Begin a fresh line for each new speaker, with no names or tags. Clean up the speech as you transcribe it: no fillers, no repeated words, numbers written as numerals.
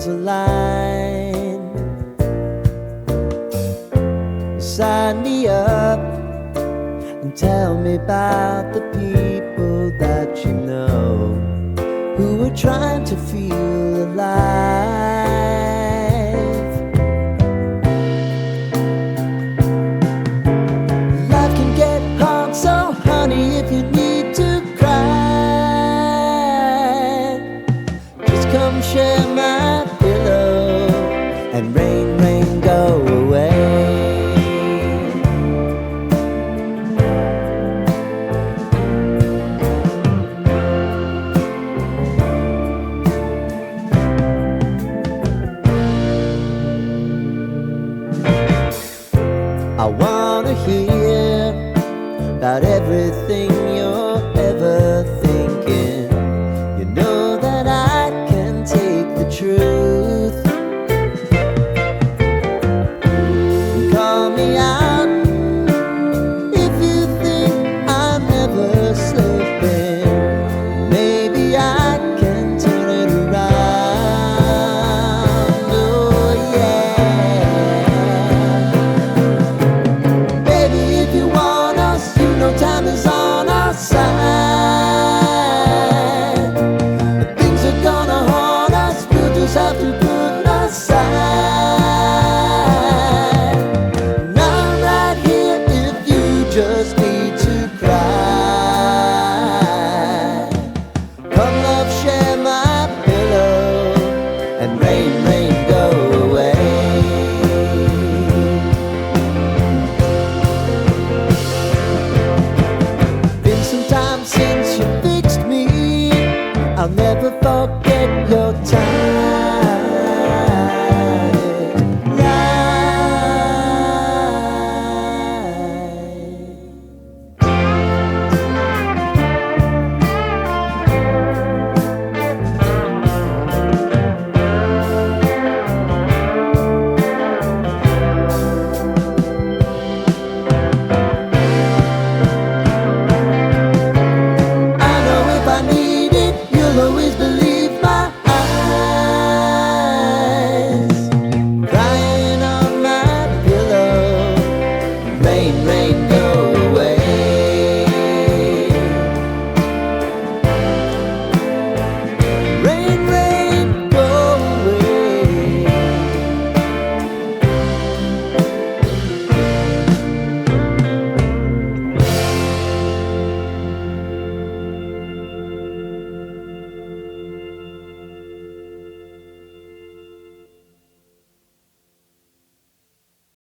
stars align. Sign me up and tell me about the people that you know who are trying to feel alive. Life can get hard, so honey, if you need to cry, just come share my pillow and rain, rain, go away. I wanna hear about everything